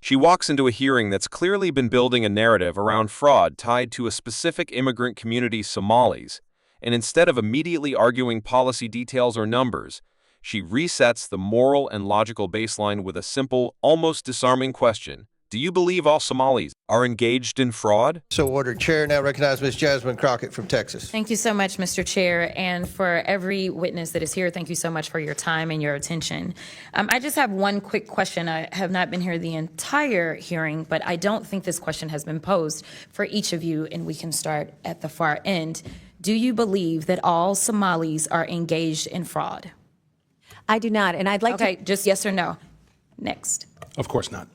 She walks into a hearing that's clearly been building a narrative around fraud tied to a specific immigrant community, Somalis, and instead of immediately arguing policy details or numbers, she resets the moral and logical baseline with a simple, almost disarming question. Do you believe all Somalis are engaged in fraud? So ordered. Chair now recognize Ms. Jasmine Crockett from Texas. Thank you so much, Mr. Chair. And for every witness that is here, thank you so much for your time and your attention. I just have one quick question. I have not been here the entire hearing, but I don't think this question has been posed for each of you, and we can start at the far end. Do you believe that all Somalis are engaged in fraud? I do not, and I'd like to... Okay, just yes or no. Next. Of course not.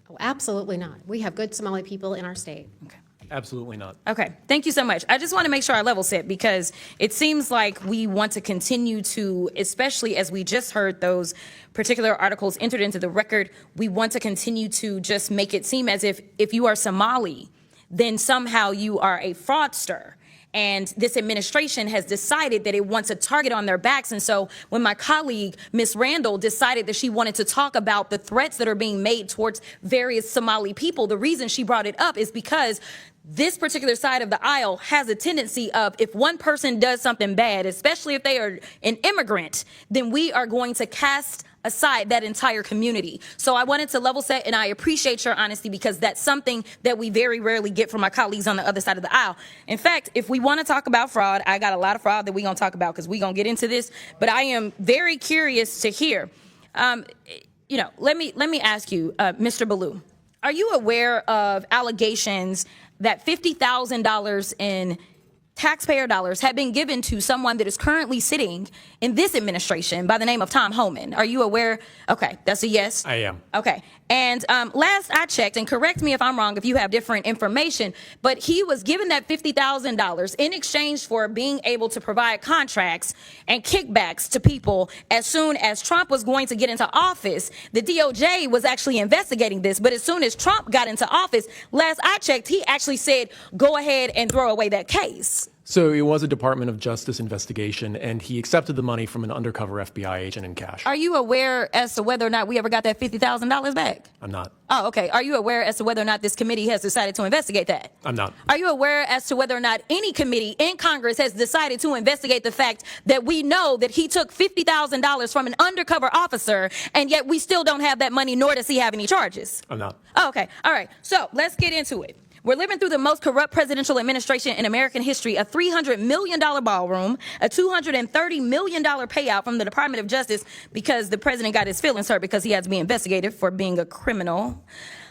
Oh, absolutely not. We have good Somali people in our state. Okay. Absolutely not. Okay, thank you so much. I just want to make sure I level set, because it seems like we want to continue to, especially as we just heard those particular articles entered into the record, we want to continue to just make it seem as if you are Somali, then somehow you are a fraudster. And this administration has decided that it wants a target on their backs. And so when my colleague, Ms. Randall, decided that she wanted to talk about the threats that are being made towards various Somali people, the reason she brought it up is because this particular side of the aisle has a tendency of, if one person does something bad, especially if they are an immigrant, then we are going to cast aside that entire community. So I wanted to level set, and I appreciate your honesty, because that's something that we very rarely get from my colleagues on the other side of the aisle. In fact, if we want to talk about fraud, I got a lot of fraud that we're going to talk about, because we're going to get into this, but I am very curious to hear. Let me ask you, Mr. Ballou, are you aware of allegations that $50,000 in taxpayer dollars have been given to someone that is currently sitting in this administration by the name of Tom Homan? Are you aware? Okay, that's a yes. I am. Okay. And last I checked, and correct me if I'm wrong if you have different information, but he was given that $50,000 in exchange for being able to provide contracts and kickbacks to people as soon as Trump was going to get into office. The DOJ was actually investigating this, but as soon as Trump got into office, last I checked, he actually said, go ahead and throw away that case. So it was a Department of Justice investigation, and he accepted the money from an undercover FBI agent in cash. Are you aware as to whether or not we ever got that $50,000 back? I'm not. Oh, okay. Are you aware as to whether or not this committee has decided to investigate that? I'm not. Are you aware as to whether or not any committee in Congress has decided to investigate the fact that we know that he took $50,000 from an undercover officer, and yet we still don't have that money, nor does he have any charges? I'm not. Oh, okay. All right. So let's get into it. We're living through the most corrupt presidential administration in American history, a $300 million ballroom, a $230 million payout from the Department of Justice because the president got his feelings hurt because he had to be investigated for being a criminal.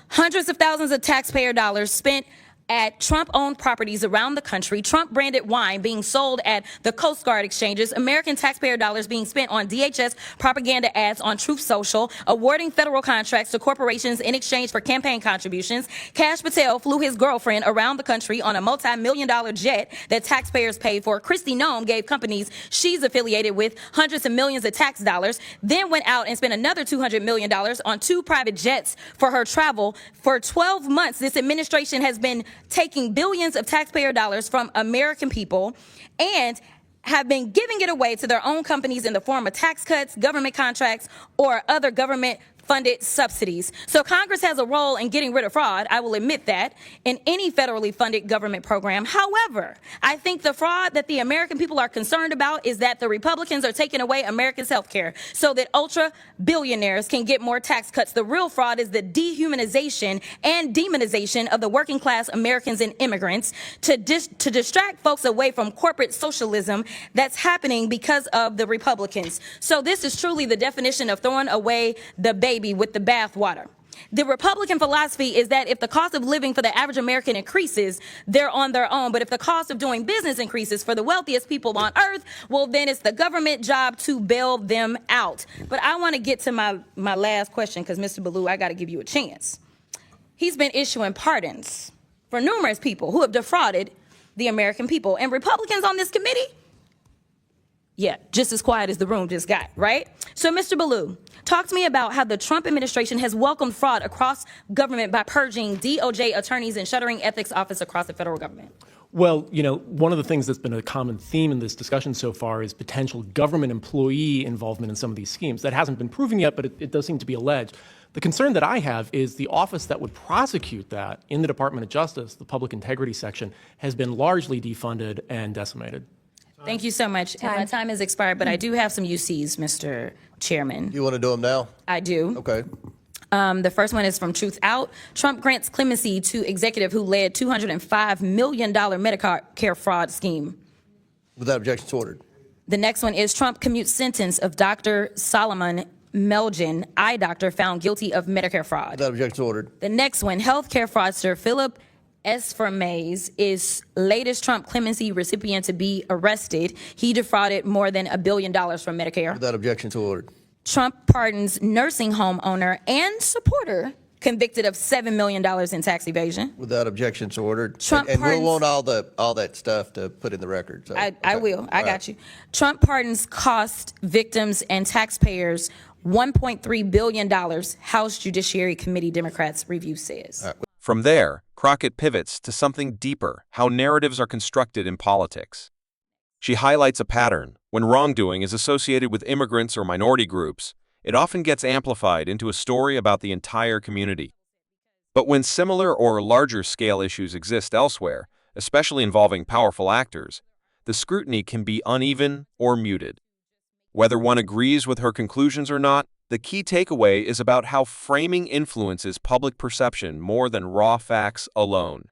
Hundreds of thousands of taxpayer dollars spent at Trump-owned properties around the country, Trump-branded wine being sold at the Coast Guard exchanges, American taxpayer dollars being spent on DHS propaganda ads on Truth Social, awarding federal contracts to corporations in exchange for campaign contributions. Kash Patel flew his girlfriend around the country on a multi-million-dollar jet that taxpayers paid for. Kristi Noem gave companies she's affiliated with hundreds of millions of tax dollars, then went out and spent another $200 million on 2 private jets for her travel. For 12 months, this administration has been taking billions of taxpayer dollars from American people and have been giving it away to their own companies in the form of tax cuts, government contracts, or other government-funded subsidies. So Congress has a role in getting rid of fraud, I will admit that, in any federally funded government program. However, I think the fraud that the American people are concerned about is that the Republicans are taking away Americans' health care so that ultra-billionaires can get more tax cuts. The real fraud is the dehumanization and demonization of the working class Americans and immigrants to distract folks away from corporate socialism that's happening because of the Republicans. So this is truly the definition of throwing away the baby with the bathwater. The Republican philosophy is that if the cost of living for the average American increases, they're on their own. But if the cost of doing business increases for the wealthiest people on earth, well, then it's the government job to bail them out. But I want to get to my last question, because Mr. Ballou, I got to give you a chance. He's been issuing pardons for numerous people who have defrauded the American people. And Republicans on this committee, yeah, just as quiet as the room just got, right? So, Mr. Ballou, talk to me about how the Trump administration has welcomed fraud across government by purging DOJ attorneys and shuttering ethics office across the federal government. Well, one of the things that's been a common theme in this discussion so far is potential government employee involvement in some of these schemes. That hasn't been proven yet, but it does seem to be alleged. The concern that I have is the office that would prosecute that in the Department of Justice, the Public Integrity Section, has been largely defunded and decimated. Thank you so much. And my time has expired, but I do have some UCs, Mr. Chairman. You want to do them now? I do. Okay. The first one is from Truth Out. Trump grants clemency to executive who led $205 million Medicare fraud scheme. Without objection, it's ordered. The next one is Trump commutes sentence of Dr. Solomon Melgen, eye doctor, found guilty of Medicare fraud. Without objection, it's ordered. The next one, healthcare fraudster Philip Esfermaze is latest Trump clemency recipient to be arrested. He defrauded more than $1 billion from Medicare. Without objection, it's ordered. Trump pardons nursing home owner and supporter convicted of $7 million in tax evasion. Without objection, it's ordered. Trump and pardons- we'll want all that stuff to put in the record. So, I will. I got you. Trump pardons cost victims and taxpayers $1.3 billion, House Judiciary Committee Democrats review says. From there, Crockett pivots to something deeper, how narratives are constructed in politics. She highlights a pattern. When wrongdoing is associated with immigrants or minority groups, it often gets amplified into a story about the entire community. But when similar or larger-scale issues exist elsewhere, especially involving powerful actors, the scrutiny can be uneven or muted. Whether one agrees with her conclusions or not, the key takeaway is about how framing influences public perception more than raw facts alone.